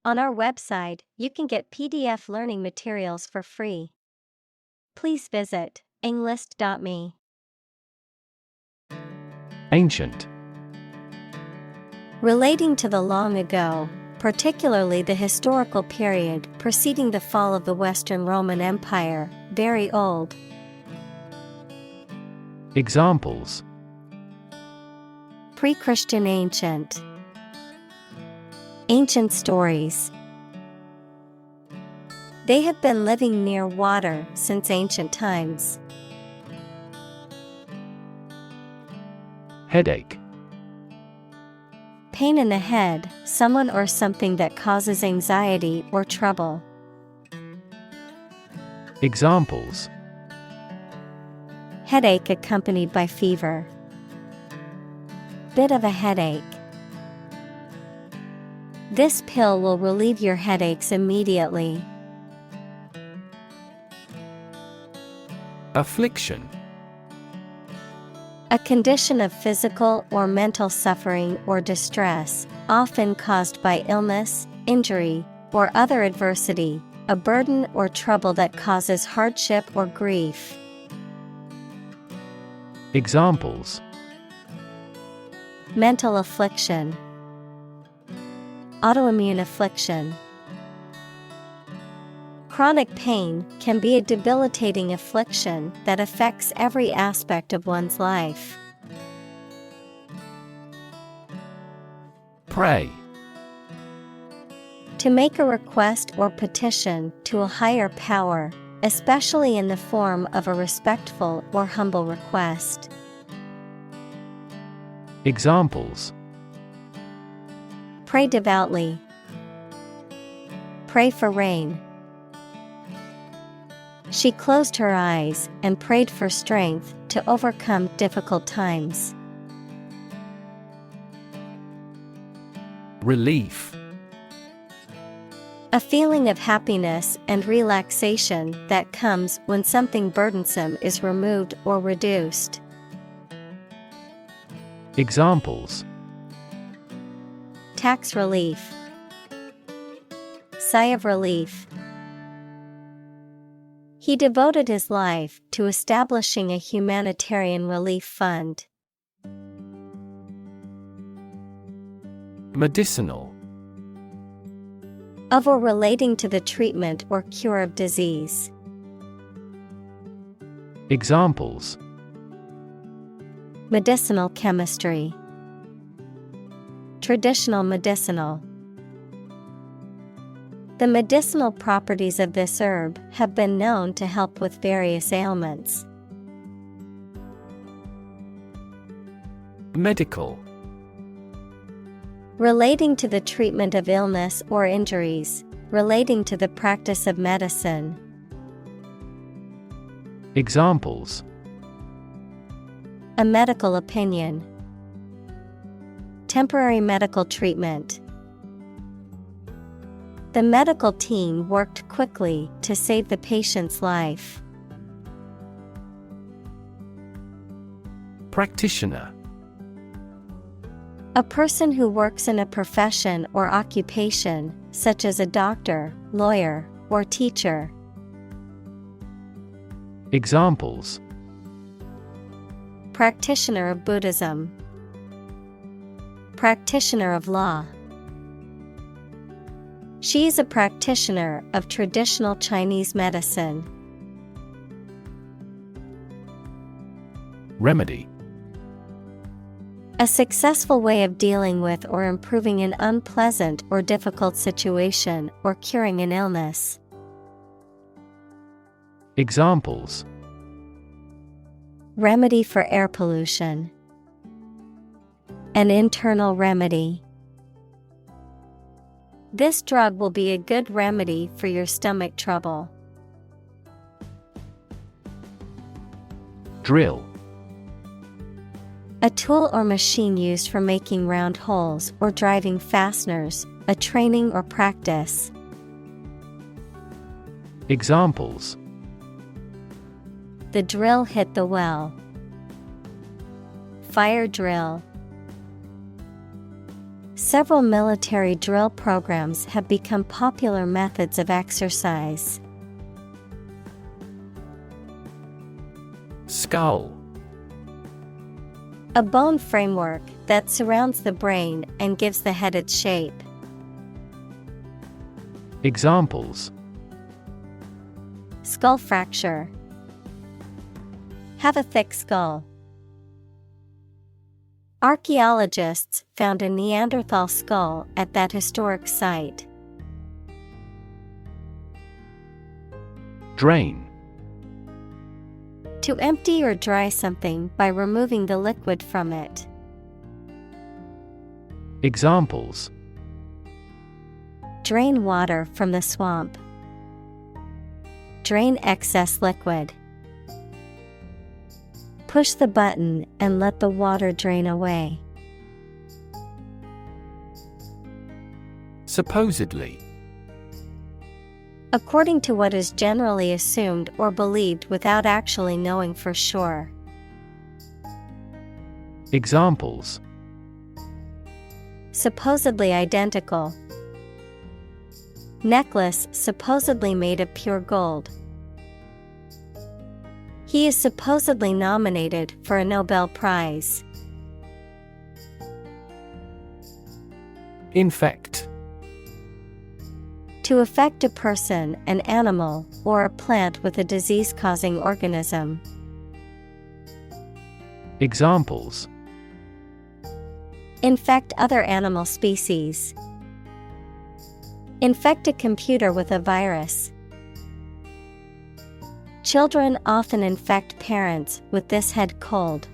On our website, you can get PDF learning materials for free. Please visit englist.me. Ancient. Relating to the long ago, particularly the historical period preceding the fall of the Western Roman Empire, very old. Examples: Pre-Christian ancient. Ancient stories. They have been living near water since ancient times. Headache. Pain in the head, someone or something that causes anxiety or trouble. Examples: Headache accompanied by fever. Bit of a headache. This pill will relieve your headaches immediately. Affliction. A condition of physical or mental suffering or distress, often caused by illness, injury, or other adversity, a burden or trouble that causes hardship or grief. Examples: Mental affliction. Autoimmune affliction. Chronic pain can be a debilitating affliction that affects every aspect of one's life. Pray. To make a request or petition to a higher power, especially in the form of a respectful or humble request. Examples: Pray devoutly. Pray for rain. She closed her eyes and prayed for strength to overcome difficult times. Relief. A feeling of happiness and relaxation that comes when something burdensome is removed or reduced. Examples: Tax relief. Sigh of relief. He devoted his life to establishing a humanitarian relief fund. Medicinal. Of or relating to the treatment or cure of disease. Examples: Medicinal chemistry. Traditional medicinal. The medicinal properties of this herb have been known to help with various ailments. Medical. Relating to the treatment of illness or injuries, relating to the practice of medicine. Examples: A medical opinion. Temporary medical treatment. The medical team worked quickly to save the patient's life. Practitioner. A person who works in a profession or occupation, such as a doctor, lawyer, or teacher. Examples: Practitioner of Buddhism. Practitioner of law. She is a practitioner of traditional Chinese medicine. Remedy. A successful way of dealing with or improving an unpleasant or difficult situation or curing an illness. Examples: Remedy for air pollution. An internal remedy. This drug will be a good remedy for your stomach trouble. Drill. A tool or machine used for making round holes or driving fasteners, a training or practice. Examples: The drill hit the well. Fire drill. Several military drill programs have become popular methods of exercise. Skull. A bone framework that surrounds the brain and gives the head its shape. Examples: Skull fracture. Have a thick skull. Archaeologists found a Neanderthal skull at that historic site. Drain. To empty or dry something by removing the liquid from it. Examples: Drain water from the swamp. Drain excess liquid. Push the button and let the water drain away. Supposedly. According to what is generally assumed or believed without actually knowing for sure. Examples: Supposedly identical. Necklace supposedly made of pure gold. He is supposedly nominated for a Nobel Prize. Infect. To affect a person, an animal, or a plant with a disease-causing organism. Examples: Infect other animal species. Infect a computer with a virus. Children often infect parents with this head cold.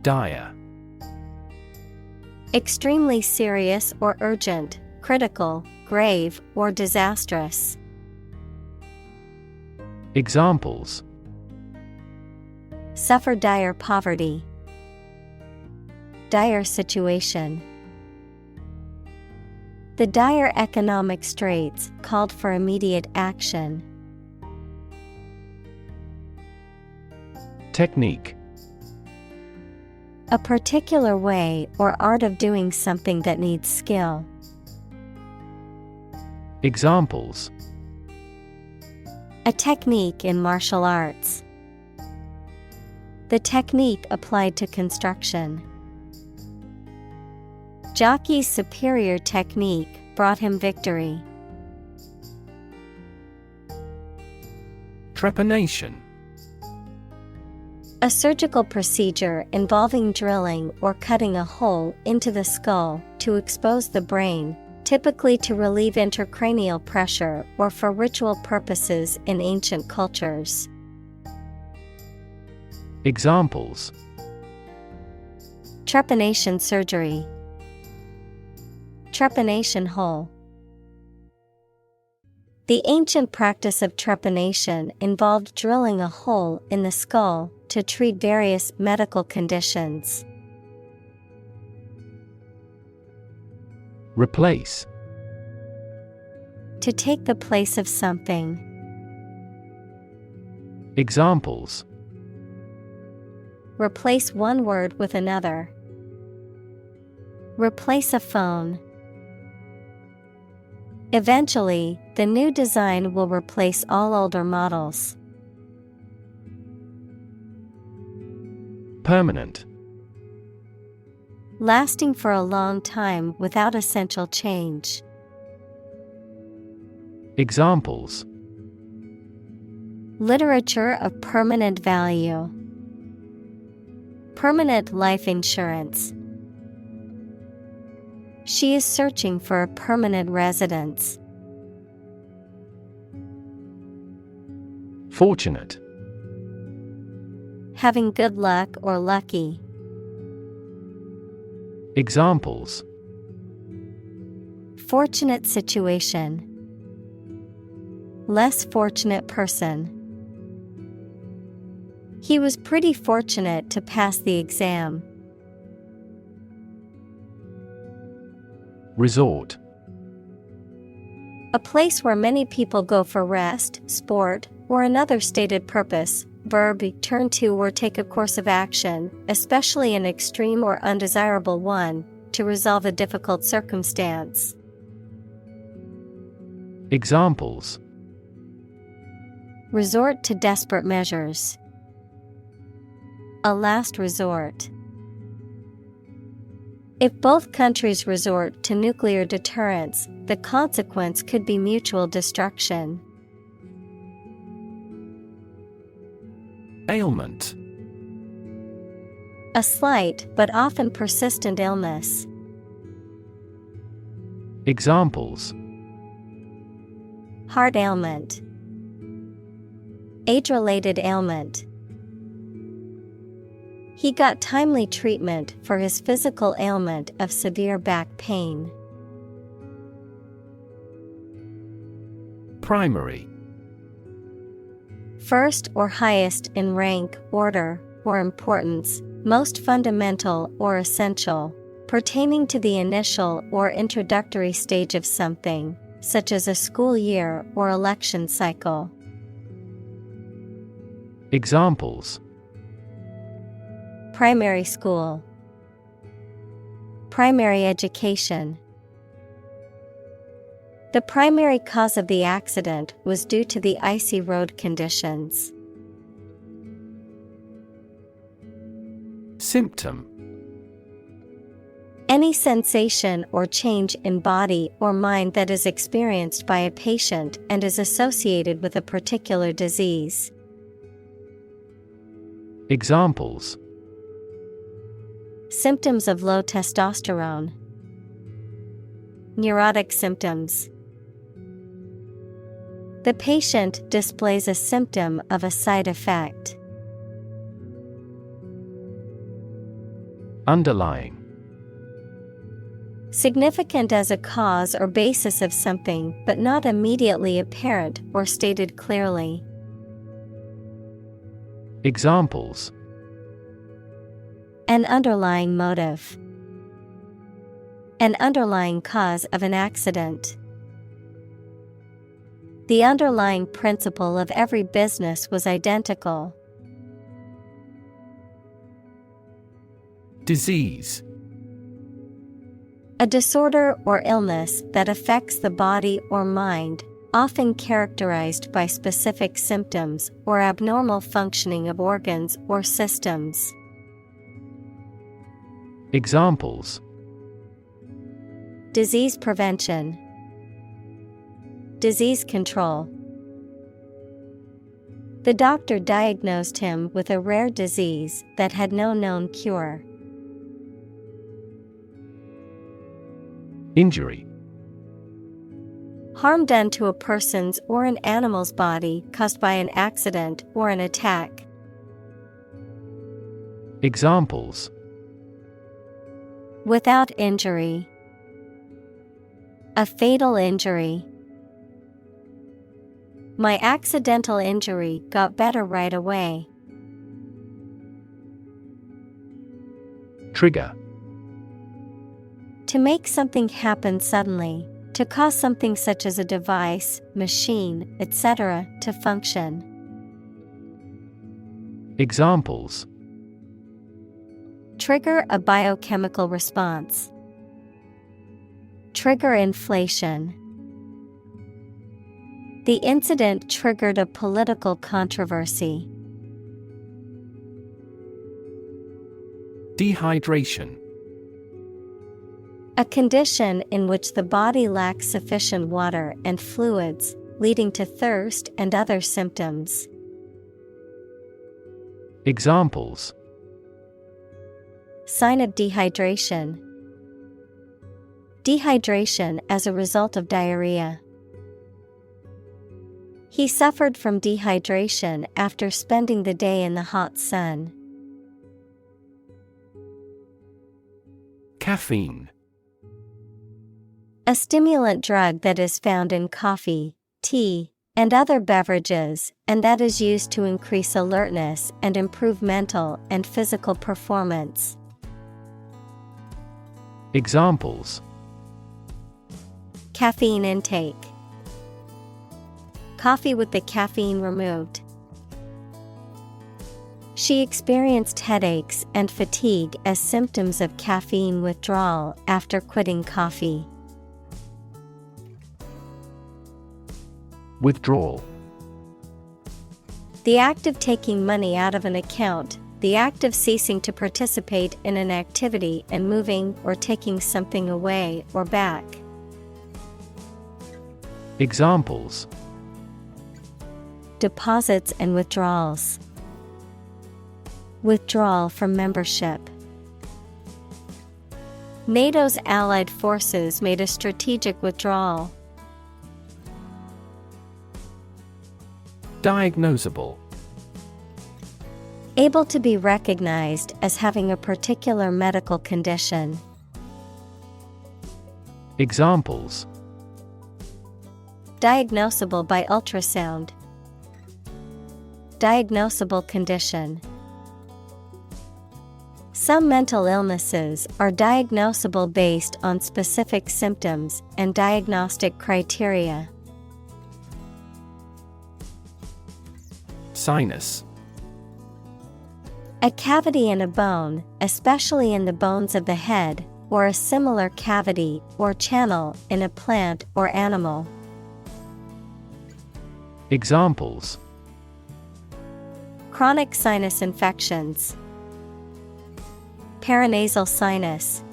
Dire. Extremely serious or urgent, critical, grave, or disastrous. Examples: Suffer dire poverty. Dire situation. The dire economic straits called for immediate action. Technique. A particular way or art of doing something that needs skill. Examples: A technique in martial arts. The technique applied to construction. Jockey's superior technique brought him victory. Trepanation. A surgical procedure involving drilling or cutting a hole into the skull to expose the brain, typically to relieve intracranial pressure or for ritual purposes in ancient cultures. Examples: Trepanation surgery. Trepanation hole. The ancient practice of trepanation involved drilling a hole in the skull to treat various medical conditions. Replace. To take the place of something. Examples: Replace one word with another. Replace a phone. Eventually, the new design will replace all older models. Permanent. Lasting for a long time without essential change. Examples: Literature of permanent value. Permanent life insurance. She is searching for a permanent residence. Fortunate. Having good luck or lucky. Examples: Fortunate situation. Less fortunate person. He was pretty fortunate to pass the exam. Resort. A place where many people go for rest, sport, or another stated purpose, Verb turn to or take a course of action, especially an extreme or undesirable one, to resolve a difficult circumstance. Examples: Resort to desperate measures. A last resort. If both countries resort to nuclear deterrence, the consequence could be mutual destruction. Ailment. A slight but often persistent illness. Examples: Heart ailment. Age-related ailment. He got timely treatment for his physical ailment of severe back pain. Primary. First or highest in rank, order, or importance, most fundamental or essential, pertaining to the initial or introductory stage of something, such as a school year or election cycle. Examples: Primary school. Primary education. The primary cause of the accident was due to the icy road conditions. Symptom. Any sensation or change in body or mind that is experienced by a patient and is associated with a particular disease. Examples: Symptoms of low testosterone. Neurotic symptoms. The patient displays a symptom of a side effect. Underlying. Significant as a cause or basis of something, but not immediately apparent or stated clearly. Examples: An underlying motive. An underlying cause of an accident. The underlying principle of every business was identical. Disease. A disorder or illness that affects the body or mind, often characterized by specific symptoms or abnormal functioning of organs or systems. Examples: Disease prevention. Disease control. The doctor diagnosed him with a rare disease that had no known cure. Injury. Harm done to a person's or an animal's body caused by an accident or an attack. Examples: Without injury. A fatal injury. My accidental injury got better right away. Trigger. To make something happen suddenly, to cause something such as a device, machine, etc., to function. Examples: Trigger a biochemical response. Trigger inflation. The incident triggered a political controversy. Dehydration. A condition in which the body lacks sufficient water and fluids, leading to thirst and other symptoms. Examples: Sign of dehydration. Dehydration as a result of diarrhea. He suffered from dehydration after spending the day in the hot sun. Caffeine. A stimulant drug that is found in coffee, tea, and other beverages, and that is used to increase alertness and improve mental and physical performance. Examples: Caffeine intake. Coffee with the caffeine removed. She experienced headaches and fatigue as symptoms of caffeine withdrawal after quitting coffee. Withdrawal. The act of taking money out of an account, the act of ceasing to participate in an activity and moving or taking something away or back. Examples: Deposits and withdrawals. Withdrawal from membership. NATO's allied forces made a strategic withdrawal. Diagnosable. Able to be recognized as having a particular medical condition. Examples: Diagnosable by ultrasound. Diagnosable condition. Some mental illnesses are diagnosable based on specific symptoms and diagnostic criteria. Sinus. A cavity in a bone, especially in the bones of the head, or a similar cavity or channel in a plant or animal. Examples: Chronic sinus infections. Paranasal sinus.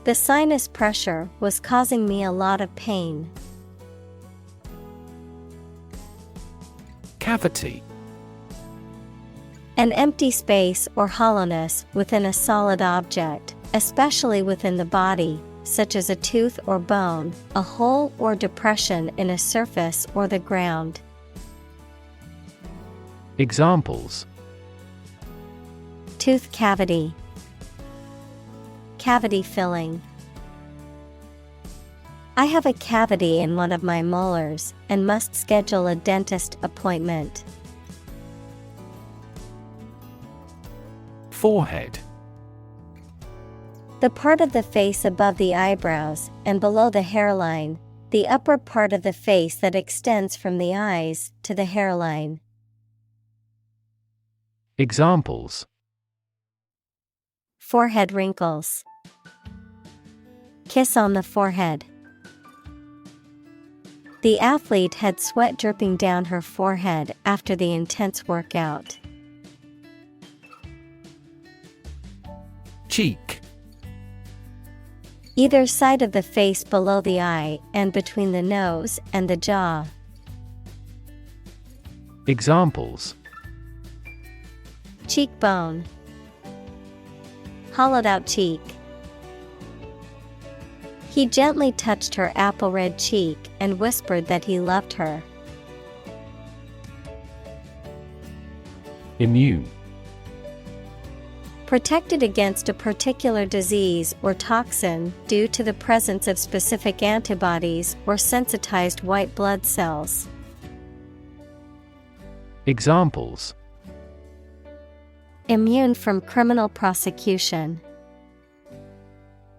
The sinus pressure was causing me a lot of pain. Cavity. An empty space or hollowness within a solid object, especially within the body, such as a tooth or bone, a hole or depression in a surface or the ground. Examples: Tooth cavity. Cavity filling. I have a cavity in one of my molars and must schedule a dentist appointment. Forehead. The part of the face above the eyebrows and below the hairline, the upper part of the face that extends from the eyes to the hairline. Examples: Forehead wrinkles. Kiss on the forehead. The athlete had sweat dripping down her forehead after the intense workout. Cheek. Either side of the face below the eye and between the nose and the jaw. Examples: Cheekbone. Hollowed out cheek. He gently touched her apple red cheek and whispered that he loved her. Immune. Protected against a particular disease or toxin due to the presence of specific antibodies or sensitized white blood cells. Examples: Immune from criminal prosecution.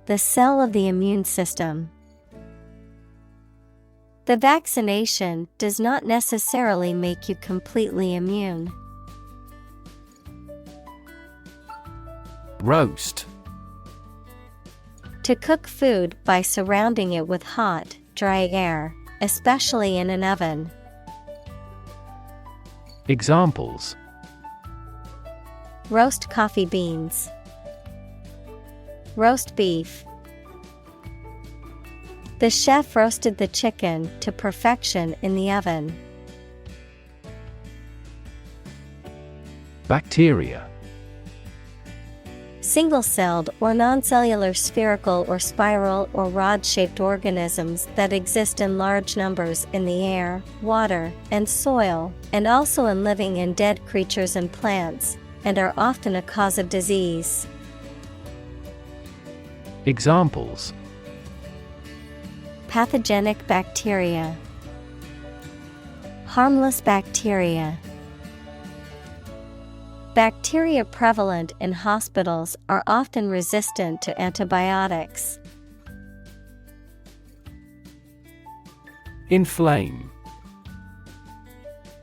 The cell of the immune system. The vaccination does not necessarily make you completely immune. Roast. To cook food by surrounding it with hot, dry air, especially in an oven. Examples: Roast coffee beans. Roast beef. The chef roasted the chicken to perfection in the oven. Bacteria. Single-celled or non-cellular spherical or spiral or rod-shaped organisms that exist in large numbers in the air, water, and soil, and also in living and dead creatures and plants, and are often a cause of disease. Examples: Pathogenic bacteria. Harmless bacteria. Bacteria prevalent in hospitals are often resistant to antibiotics. Inflame.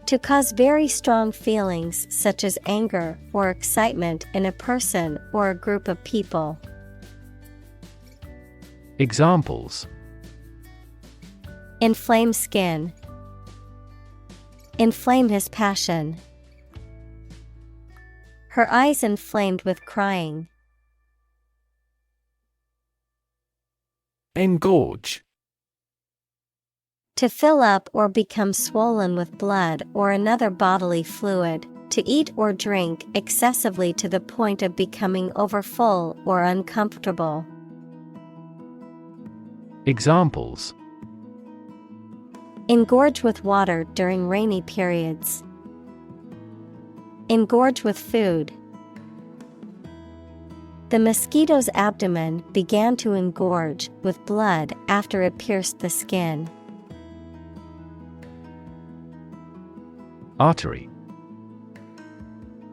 To cause very strong feelings such as anger or excitement in a person or a group of people. Examples: Inflame skin. Inflame his passion. Her eyes inflamed with crying. Engorge. To fill up or become swollen with blood or another bodily fluid, to eat or drink excessively to the point of becoming overfull or uncomfortable. Examples: Engorge with water during rainy periods. Engorge with food. The mosquito's abdomen began to engorge with blood after it pierced the skin. Artery.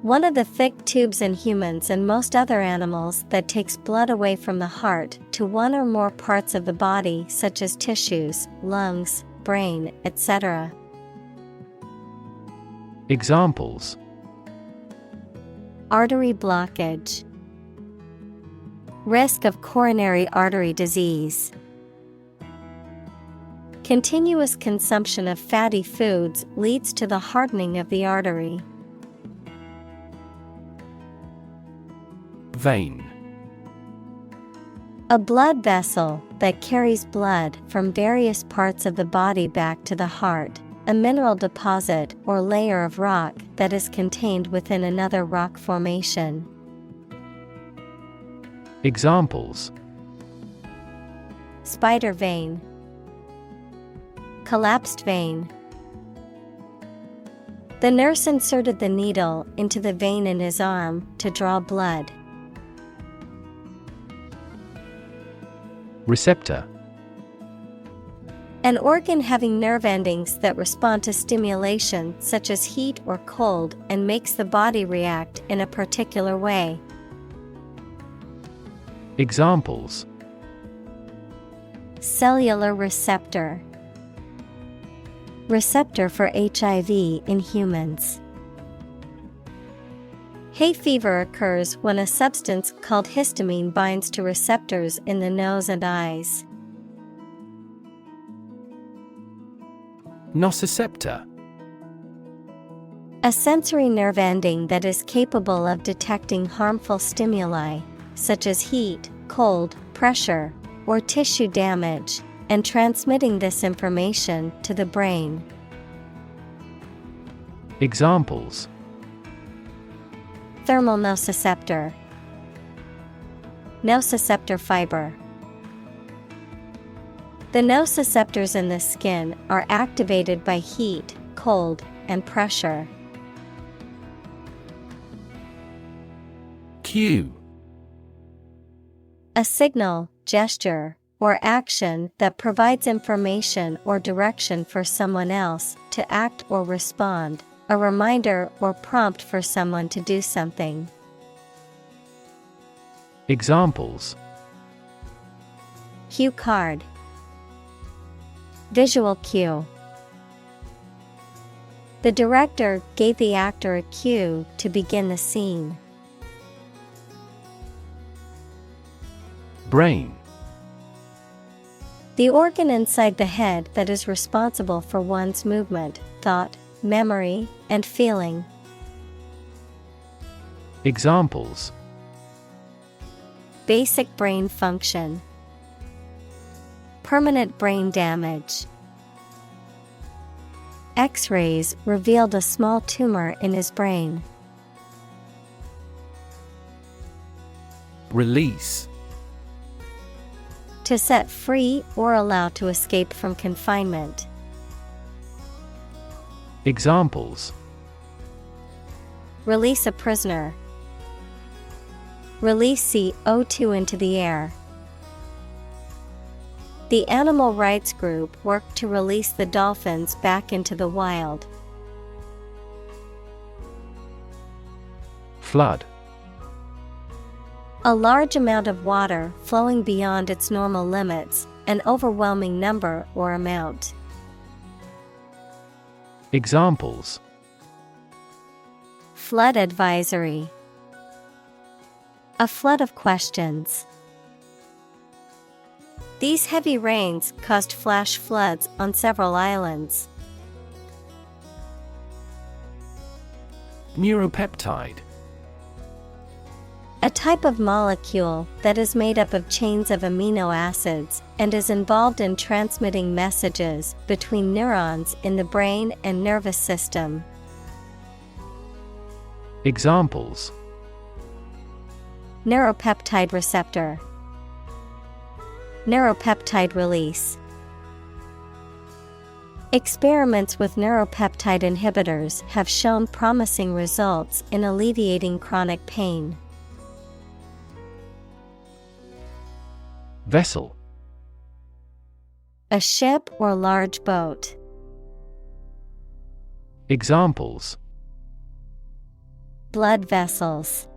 One of the thick tubes in humans and most other animals that takes blood away from the heart to one or more parts of the body such as tissues, lungs, brain, etc. Examples: Artery blockage. Risk of coronary artery disease. Continuous consumption of fatty foods leads to the hardening of the artery. Vein. A blood vessel that carries blood from various parts of the body back to the heart, a mineral deposit or layer of rock that is contained within another rock formation. Examples: Spider vein. Collapsed vein. The nurse inserted the needle into the vein in his arm to draw blood. Receptor. An organ having nerve endings that respond to stimulation such as heat or cold and makes the body react in a particular way. Examples: Cellular receptor. Receptor for HIV in humans. Hay fever occurs when a substance called histamine binds to receptors in the nose and eyes. Nociceptor. A sensory nerve ending that is capable of detecting harmful stimuli, such as heat, cold, pressure, or tissue damage, and transmitting this information to the brain. Examples: Thermal nociceptor. Nociceptor fiber. The nociceptors in the skin are activated by heat, cold, and pressure. Cue. A signal, gesture, or action that provides information or direction for someone else to act or respond, a reminder or prompt for someone to do something. Examples: Cue card. Visual cue. The director gave the actor a cue to begin the scene. Brain. The organ inside the head that is responsible for one's movement, thought, memory, and feeling. Examples: Basic brain function. Permanent brain damage. X-rays revealed a small tumor in his brain. Release. To set free or allow to escape from confinement. Examples: Release a prisoner. Release CO2 into the air. The animal rights group worked to release the dolphins back into the wild. Flood. A large amount of water flowing beyond its normal limits, an overwhelming number or amount. Examples: Flood advisory. A flood of questions. These heavy rains caused flash floods on several islands. Neuropeptide. A type of molecule that is made up of chains of amino acids and is involved in transmitting messages between neurons in the brain and nervous system. Examples: Neuropeptide receptor. Neuropeptide release. Experiments with neuropeptide inhibitors have shown promising results in alleviating chronic pain. Vessel. A ship or large boat. Examples: Blood vessels.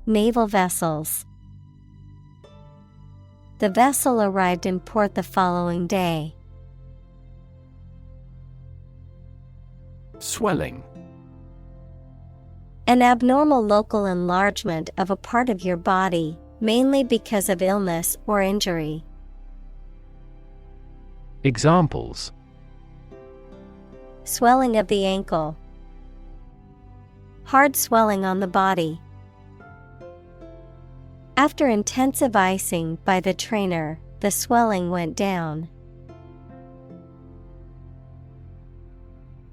Naval vessels. The vessel arrived in port the following day. Swelling. An abnormal local enlargement of a part of your body, mainly because of illness or injury. Examples: Swelling of the ankle. Hard swelling on the body. After intensive icing by the trainer, the swelling went down.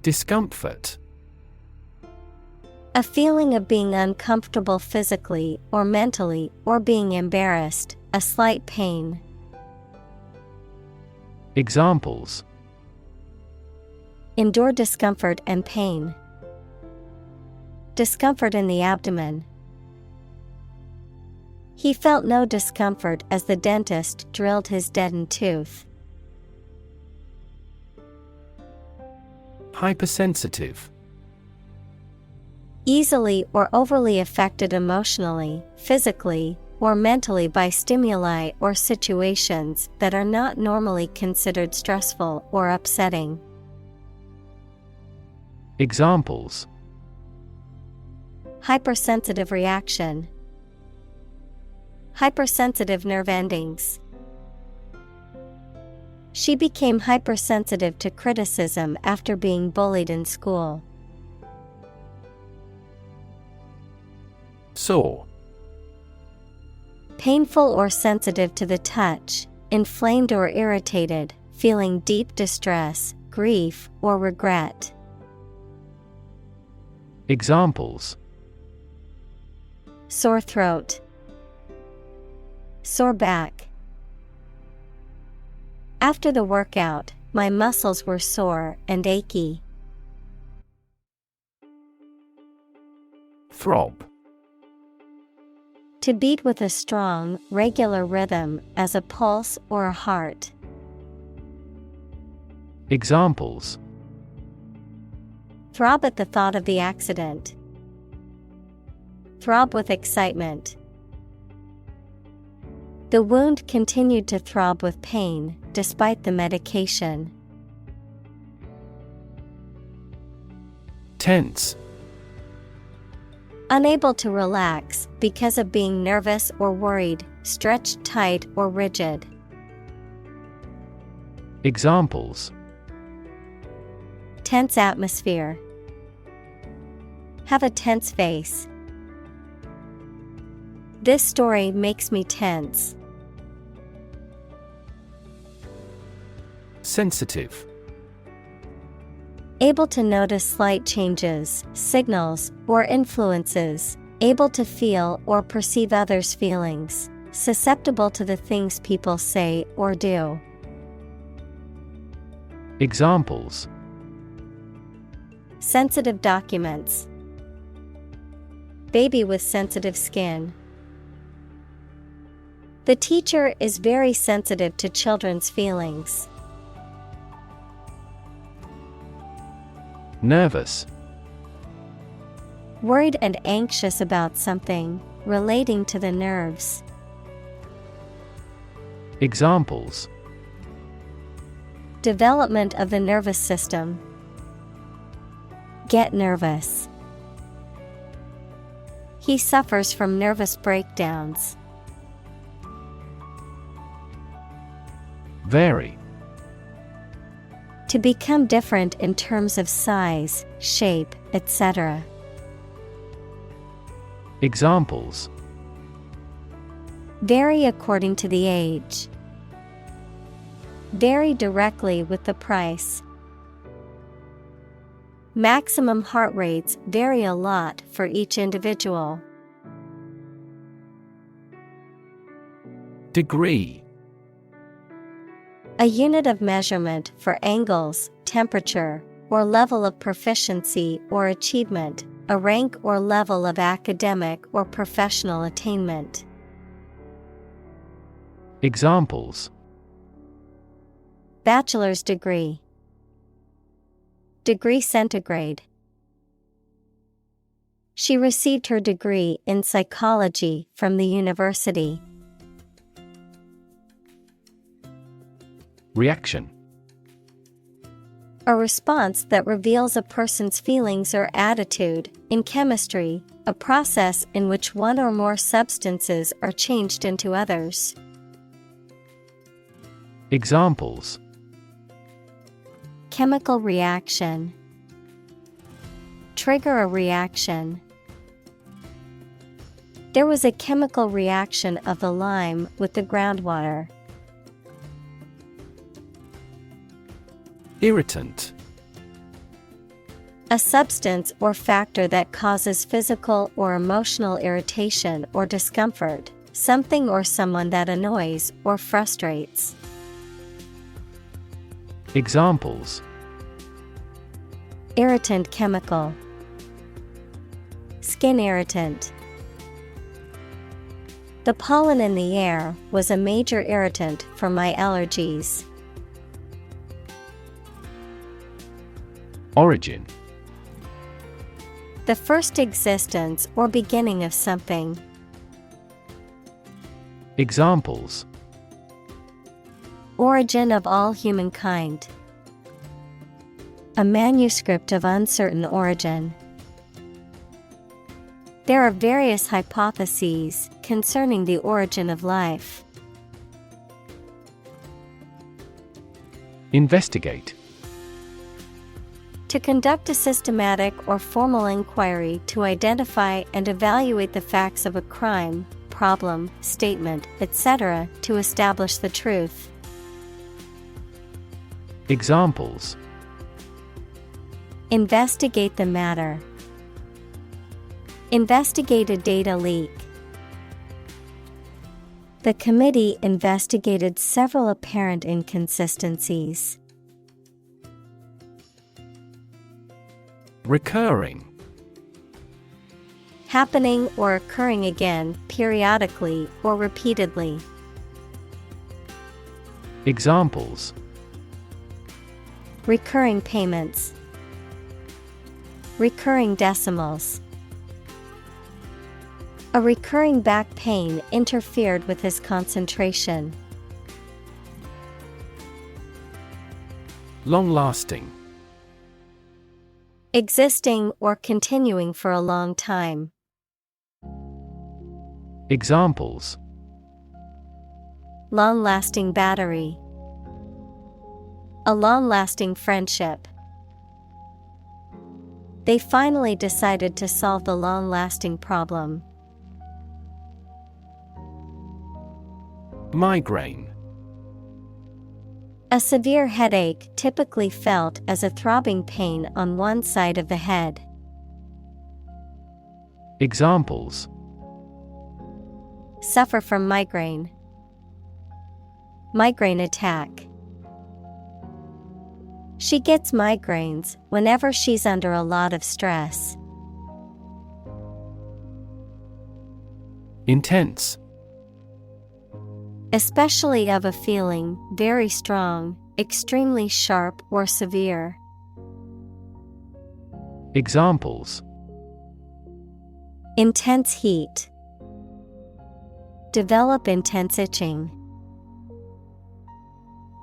Discomfort. A feeling of being uncomfortable physically or mentally or being embarrassed, a slight pain. Examples: Endure discomfort and pain. Discomfort in the abdomen. He felt no discomfort as the dentist drilled his deadened tooth. Hypersensitive. Easily or overly affected emotionally, physically, or mentally by stimuli or situations that are not normally considered stressful or upsetting. Examples: Hypersensitive reaction. Hypersensitive nerve endings. She became hypersensitive to criticism after being bullied in school. Sore. Painful or sensitive to the touch, inflamed or irritated, feeling deep distress, grief, or regret. Examples: Sore throat. Sore back. After the workout, my muscles were sore and achy. Throb. To beat with a strong, regular rhythm as a pulse or a heart. Examples: Throb at the thought of the accident. Throb with excitement. The wound continued to throb with pain despite the medication. Tense. Unable to relax because of being nervous or worried, stretched tight or rigid. Examples: Tense atmosphere. Have a tense face. This story makes me tense. Sensitive. Able to notice slight changes, signals, or influences. Able to feel or perceive others' feelings. Susceptible to the things people say or do. Examples: Sensitive documents. Baby with sensitive skin. The teacher is very sensitive to children's feelings. Nervous. Worried and anxious about something, relating to the nerves. Development of the nervous system. Get nervous. He suffers from nervous breakdowns. Vary. To become different in terms of size, shape, etc. Examples: vary according to the age. Vary directly with the price. Maximum heart rates vary a lot for each individual. Degree. A unit of measurement for angles, temperature, or level of proficiency or achievement, a rank or level of academic or professional attainment. Examples: bachelor's degree. Degree centigrade. She received her degree in psychology from the university. Reaction. A response that reveals a person's feelings or attitude. In chemistry, a process in which one or more substances are changed into others. Examples: chemical reaction. Trigger a reaction. There was a chemical reaction of the lime with the groundwater. Irritant. A substance or factor that causes physical or emotional irritation or discomfort, something or someone that annoys or frustrates. Examples: irritant chemical. Skin irritant. The pollen in the air was a major irritant for my allergies. Origin. The first existence or beginning of something. Examples: origin of all humankind. A manuscript of uncertain origin. There are various hypotheses concerning the origin of life. Investigate. To conduct a systematic or formal inquiry to identify and evaluate the facts of a crime, problem, statement, etc., to establish the truth. Examples: investigate the matter. Investigate a data leak. The committee investigated several apparent inconsistencies. Recurring. Happening or occurring again, periodically or repeatedly. Examples: recurring payments. Recurring decimals. A recurring back pain interfered with his concentration. Long-lasting. Existing or continuing for a long time. Examples: long-lasting battery. A long-lasting friendship. They finally decided to solve the long-lasting problem. Migraine. A severe headache typically felt as a throbbing pain on one side of the head. Examples: suffer from migraine. Migraine attack. She gets migraines whenever she's under a lot of stress. Intense. Especially of a feeling very strong, extremely sharp or severe. Examples: intense heat. Develop intense itching.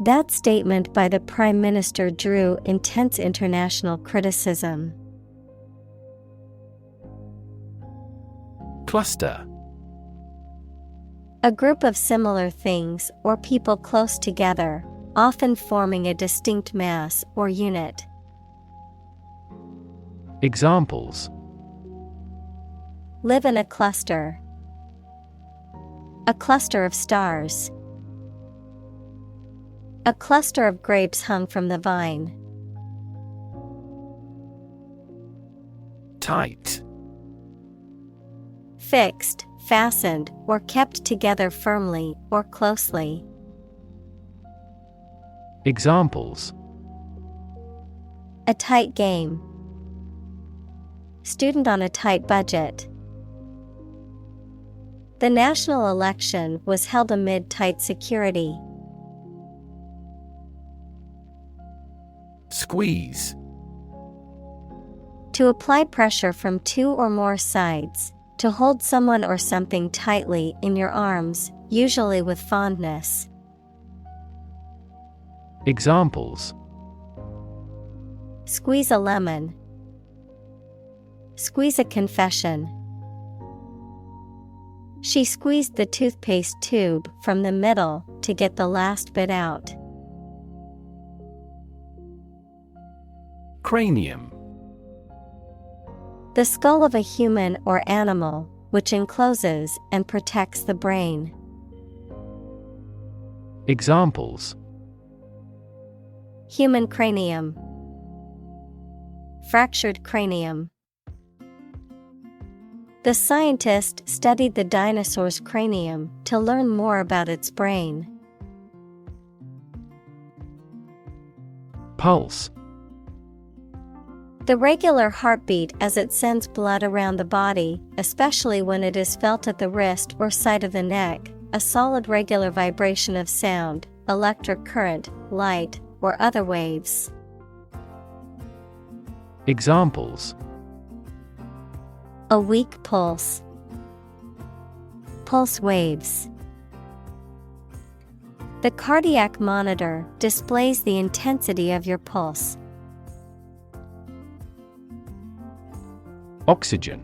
That statement by the Prime Minister drew intense international criticism. Cluster. A group of similar things or people close together, often forming a distinct mass or unit. Examples: Live in a cluster. A cluster of stars. A cluster of grapes hung from the vine. Tight. Fixed, fastened, or kept together firmly or closely. Examples: A tight game. Student on a tight budget. The national election was held amid tight security. Squeeze. To apply pressure from two or more sides, to hold someone or something tightly in your arms, usually with fondness. Examples: Squeeze a lemon. Squeeze a confession. She squeezed the toothpaste tube from the middle to get the last bit out. Cranium. The skull of a human or animal, which encloses and protects the brain. Examples: Human cranium. Fractured cranium. The scientist studied the dinosaur's cranium to learn more about its brain. Pulse. The regular heartbeat as it sends blood around the body, especially when it is felt at the wrist or side of the neck, a solid regular vibration of sound, electric current, light, or other waves. Examples: A weak pulse. Pulse waves. The cardiac monitor displays the intensity of your pulse. Oxygen.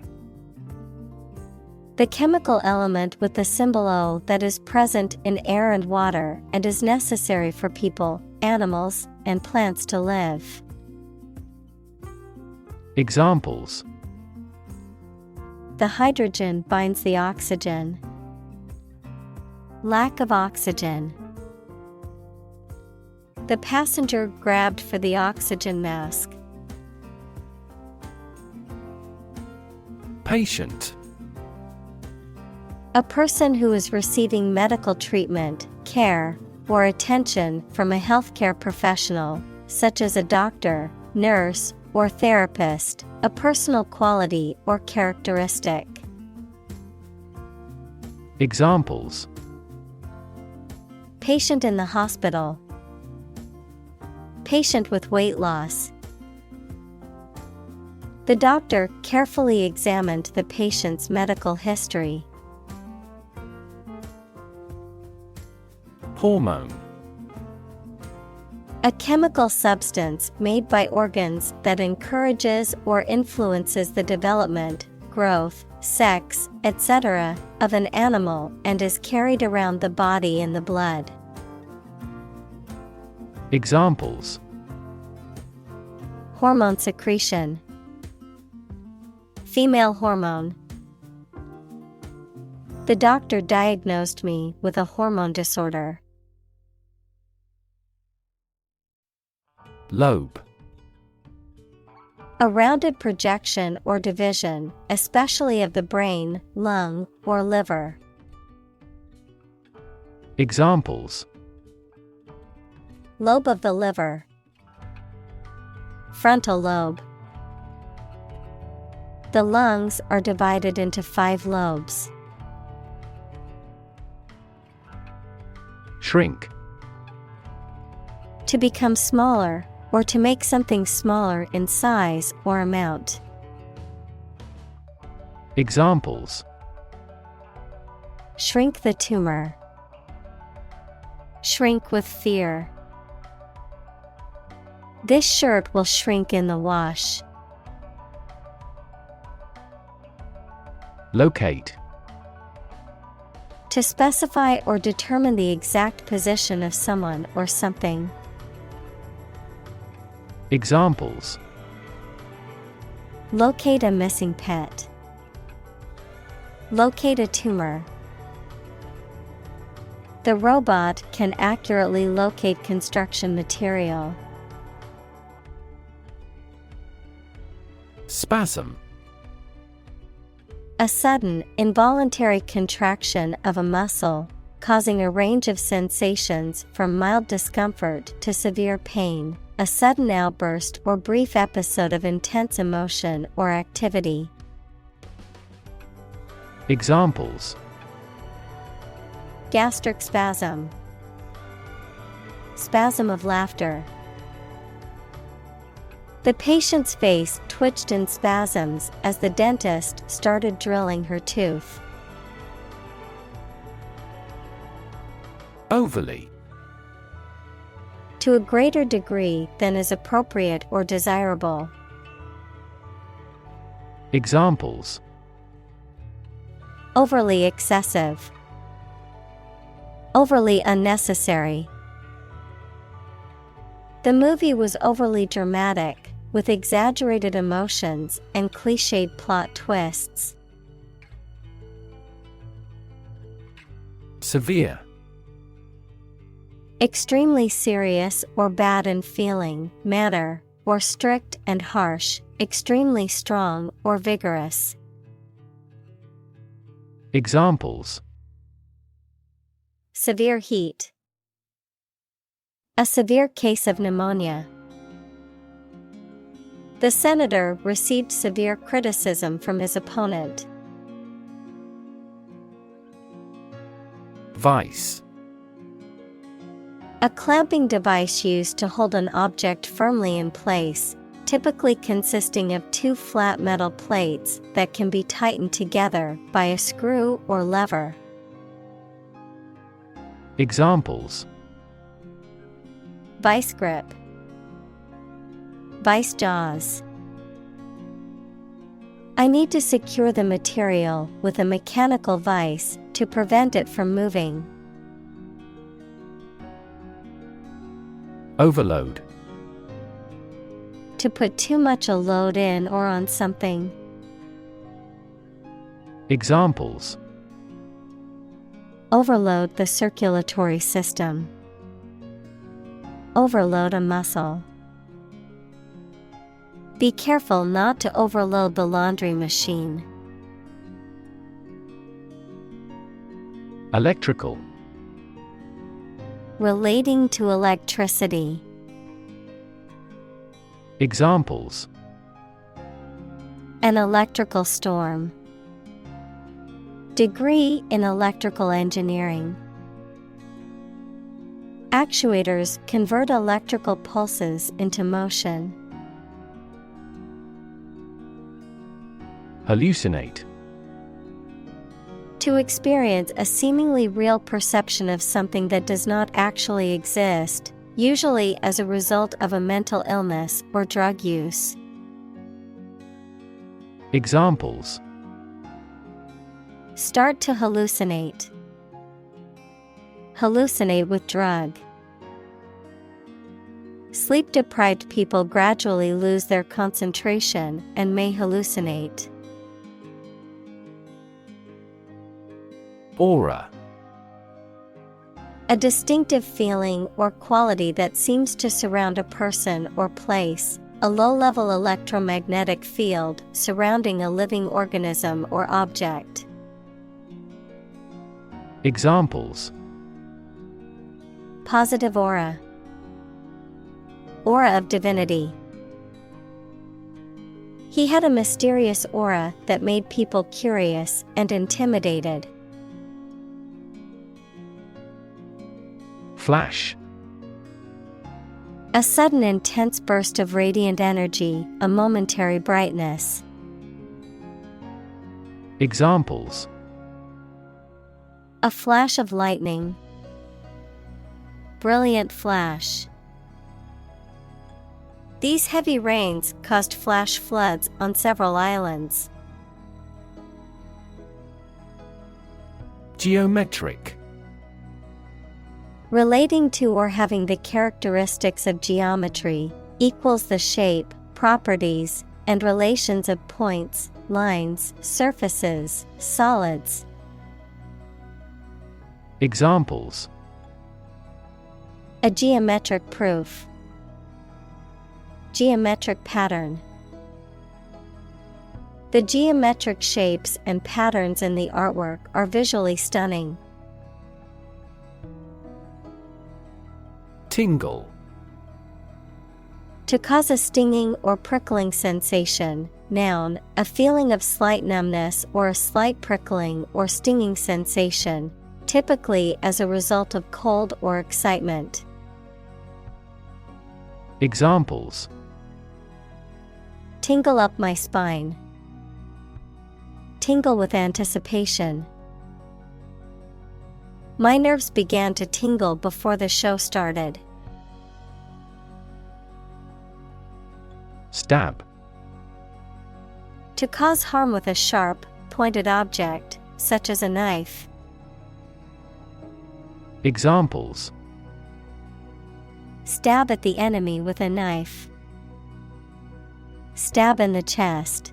The chemical element with the symbol O that is present in air and water and is necessary for people, animals, and plants to live. Examples: The hydrogen binds the oxygen. Lack of oxygen. The passenger grabbed for the oxygen mask. Patient. A person who is receiving medical treatment, care, or attention from a healthcare professional, such as a doctor, nurse, or therapist, a personal quality or characteristic. Examples: Patient in the hospital. Patient with weight loss. The doctor carefully examined the patient's medical history. Hormone. A chemical substance made by organs that encourages or influences the development, growth, sex, etc. of an animal and is carried around the body in the blood. Examples: Hormone secretion. Female hormone. The doctor diagnosed me with a hormone disorder. Lobe. A rounded projection or division, especially of the brain, lung, or liver. Examples: Lobe of the liver. Frontal lobe. The lungs are divided into 5 lobes. Shrink. To become smaller, or to make something smaller in size or amount. Examples: Shrink the tumor. Shrink with fear. This shirt will shrink in the wash. Locate. To specify or determine the exact position of someone or something. Examples: Locate a missing pet. Locate a tumor. The robot can accurately locate construction material. Spasm. A sudden, involuntary contraction of a muscle, causing a range of sensations from mild discomfort to severe pain, a sudden outburst or brief episode of intense emotion or activity. Examples: Gastric spasm. Spasm of laughter. The patient's face twitched in spasms as the dentist started drilling her tooth. Overly. To a greater degree than is appropriate or desirable. Examples: Overly excessive. Overly unnecessary. The movie was overly dramatic, with exaggerated emotions and cliched plot twists. Severe. Extremely serious or bad in feeling, manner, or strict and harsh, extremely strong or vigorous. Examples: Severe heat. A severe case of pneumonia. The senator received severe criticism from his opponent. Vice. A clamping device used to hold an object firmly in place, typically consisting of two flat metal plates that can be tightened together by a screw or lever. Examples: Vice grip. Vice jaws. I need to secure the material with a mechanical vise to prevent it from moving. Overload. To put too much a load in or on something. Examples: Overload the circulatory system. Overload a muscle. Be careful not to overload the laundry machine. Electrical. Relating to electricity. Examples: An electrical storm. Degree in electrical engineering. Actuators convert electrical pulses into motion. Hallucinate. To experience a seemingly real perception of something that does not actually exist, usually as a result of a mental illness or drug use. Examples: Start to hallucinate. Hallucinate with drug. Sleep-deprived people gradually lose their concentration and may hallucinate. Aura. A distinctive feeling or quality that seems to surround a person or place, a low-level electromagnetic field surrounding a living organism or object. Examples: Positive aura. Aura of divinity. He had a mysterious aura that made people curious and intimidated. Flash. A sudden intense burst of radiant energy, a momentary brightness. Examples: A flash of lightning. Brilliant flash. These heavy rains caused flash floods on several islands. Geometric. Relating to or having the characteristics of geometry, equals the shape, properties, and relations of points, lines, surfaces, solids. Examples: A geometric proof. Geometric pattern. The geometric shapes and patterns in the artwork are visually stunning. Tingle. To cause a stinging or prickling sensation. Noun, a feeling of slight numbness or a slight prickling or stinging sensation, typically as a result of cold or excitement. Examples: Tingle up my spine. Tingle with anticipation. My nerves began to tingle before the show started. Stab. To cause harm with a sharp, pointed object, such as a knife. Examples: Stab at the enemy with a knife. Stab in the chest.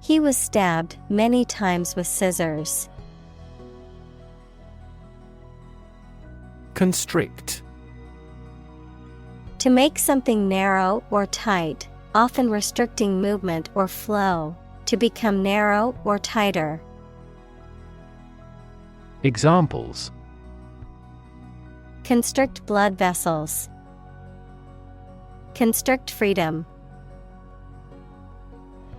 He was stabbed many times with scissors. Constrict. To make something narrow or tight, often restricting movement or flow, to become narrow or tighter. Examples: Constrict blood vessels. Constrict freedom.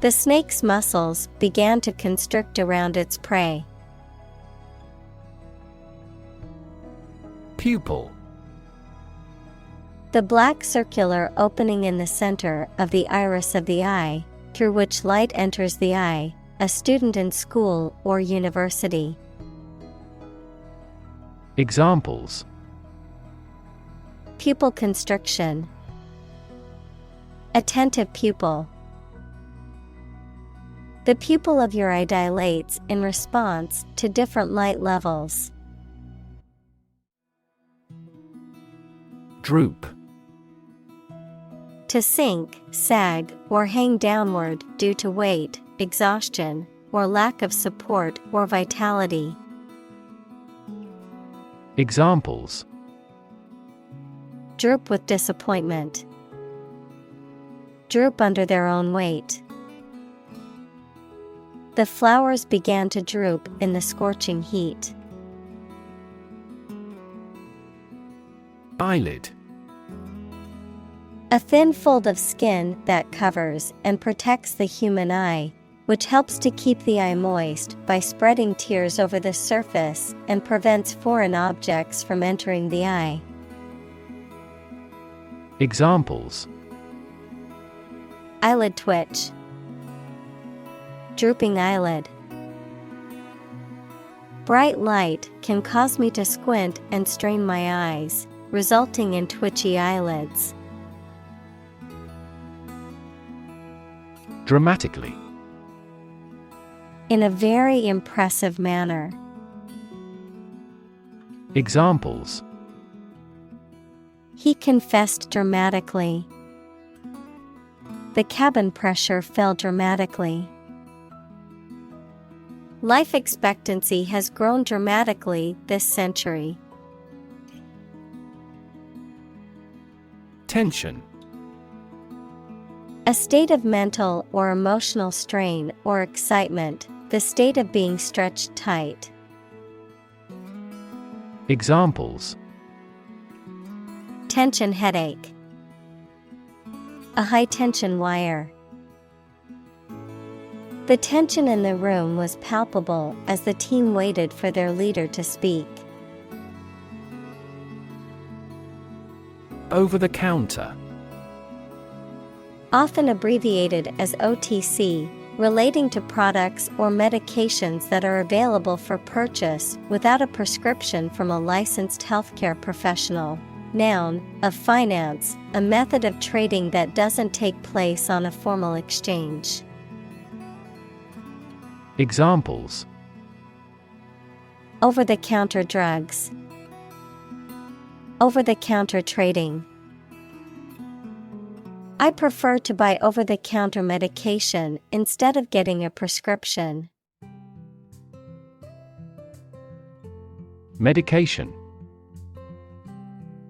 The snake's muscles began to constrict around its prey. Pupil. The black circular opening in the center of the iris of the eye, through which light enters the eye, a student in school or university. Examples: Pupil constriction. Attentive pupil. The pupil of your eye dilates in response to different light levels. Droop. To sink, sag, or hang downward due to weight, exhaustion, or lack of support or vitality. Examples: Droop with disappointment. Droop under their own weight. The flowers began to droop in the scorching heat. Eyelid. A thin fold of skin that covers and protects the human eye, which helps to keep the eye moist by spreading tears over the surface and prevents foreign objects from entering the eye. Examples: Eyelid twitch. Drooping eyelid. Bright light can cause me to squint and strain my eyes, resulting in twitchy eyelids. Dramatically. In a very impressive manner. Examples: He confessed dramatically. The cabin pressure fell dramatically. Life expectancy has grown dramatically this century. Tension. A state of mental or emotional strain or excitement, the state of being stretched tight. Examples: Tension headache. A high-tension wire. The tension in the room was palpable as the team waited for their leader to speak. Over the counter. Often abbreviated as OTC, relating to products or medications that are available for purchase without a prescription from a licensed healthcare professional. Noun, of finance, a method of trading that doesn't take place on a formal exchange. Examples: Over-the-counter drugs. Over-the-counter trading. I prefer to buy over-the-counter medication instead of getting a prescription. Medication.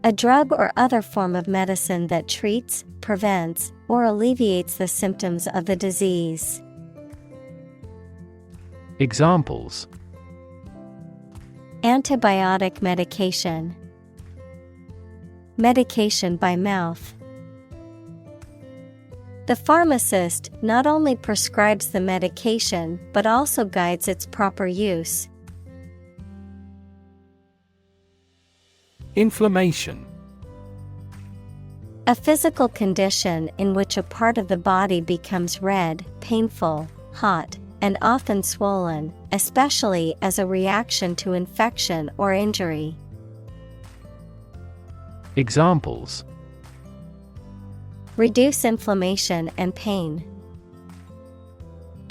A drug or other form of medicine that treats, prevents, or alleviates the symptoms of the disease. Examples: Antibiotic medication. Medication by mouth. The pharmacist not only prescribes the medication but also guides its proper use. Inflammation. A physical condition in which a part of the body becomes red, painful, hot, and often swollen, especially as a reaction to infection or injury. Examples: Reduce inflammation and pain.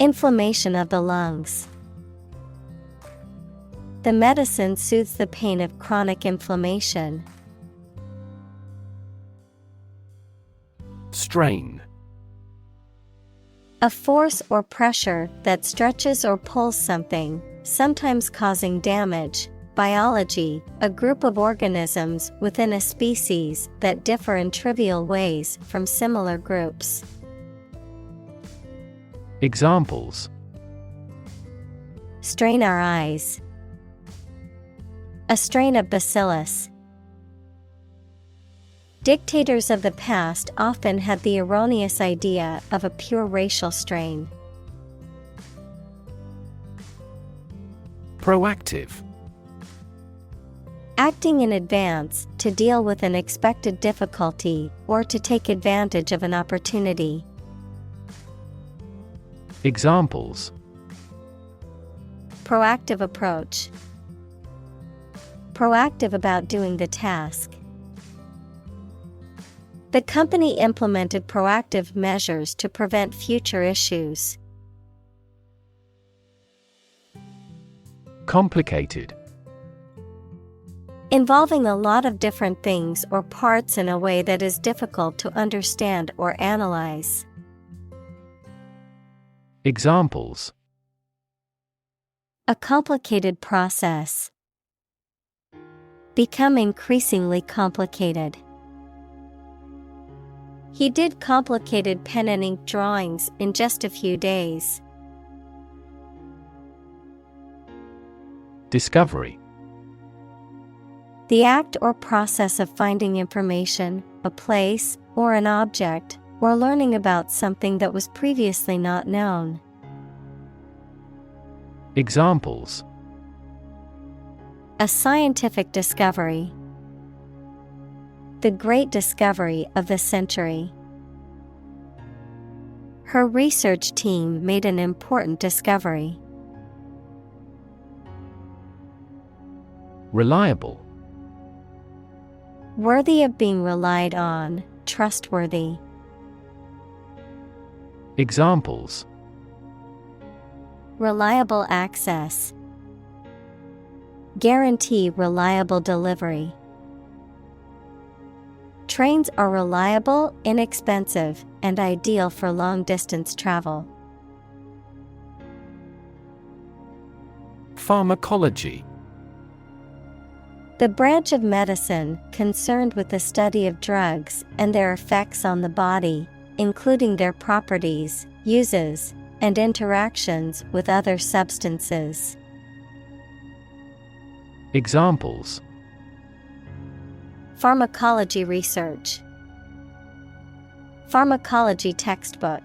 Inflammation of the lungs. The medicine soothes the pain of chronic inflammation. Strain. A force or pressure that stretches or pulls something, sometimes causing damage. Biology, a group of organisms within a species that differ in trivial ways from similar groups. Examples: Strain our eyes. A strain of bacillus. Dictators of the past often had the erroneous idea of a pure racial strain. Proactive. Acting in advance to deal with an expected difficulty or to take advantage of an opportunity. Examples: Proactive approach. Proactive about doing the task. The company implemented proactive measures to prevent future issues. Complicated. Involving a lot of different things or parts in a way that is difficult to understand or analyze. Examples: A complicated process. Become increasingly complicated. He did complicated pen and ink drawings in just a few days. Discovery. The act or process of finding information, a place, or an object, or learning about something that was previously not known. Examples: A scientific discovery. The great discovery of the century. Her research team made an important discovery. Reliable. Worthy of being relied on, trustworthy. Examples: Reliable access. Guarantee reliable delivery. Trains are reliable, inexpensive, and ideal for long-distance travel. Pharmacology. The branch of medicine concerned with the study of drugs and their effects on the body, including their properties, uses, and interactions with other substances. Examples: Pharmacology research. Pharmacology textbook.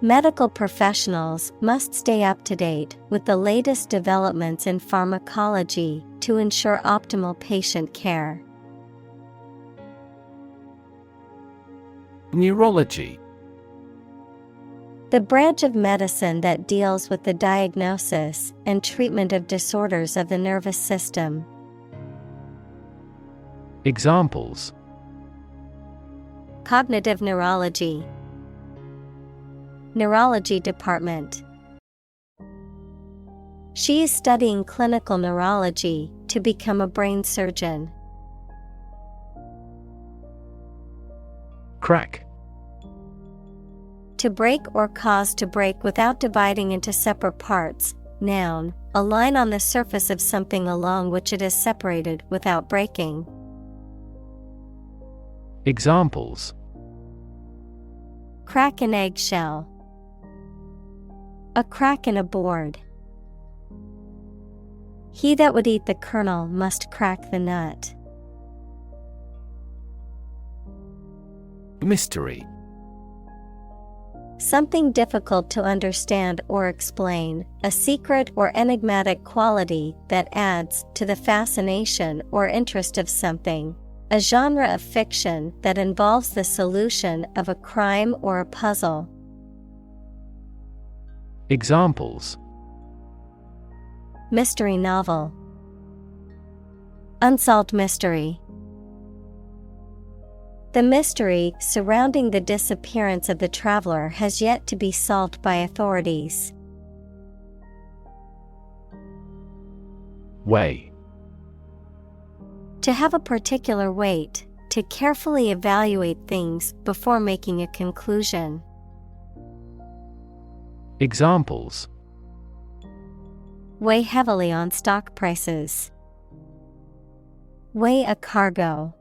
Medical professionals must stay up to date with the latest developments in pharmacology to ensure optimal patient care. Neurology. The branch of medicine that deals with the diagnosis and treatment of disorders of the nervous system. Examples: Cognitive neurology, neurology department. She is studying clinical neurology to become a brain surgeon. Crack. To break or cause to break without dividing into separate parts. Noun, a line on the surface of something along which it is separated without breaking. Examples: Crack an eggshell. A crack in a board. He that would eat the kernel must crack the nut. Mystery. Something difficult to understand or explain, a secret or enigmatic quality that adds to the fascination or interest of something. A genre of fiction that involves the solution of a crime or a puzzle. Examples: Mystery novel. Unsolved mystery. The mystery surrounding the disappearance of the traveler has yet to be solved by authorities. Weigh. To have a particular weight, to carefully evaluate things before making a conclusion. Examples: Weigh heavily on stock prices. Weigh a cargo.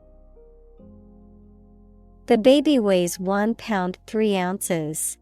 The baby weighs 1 pound 3 ounces.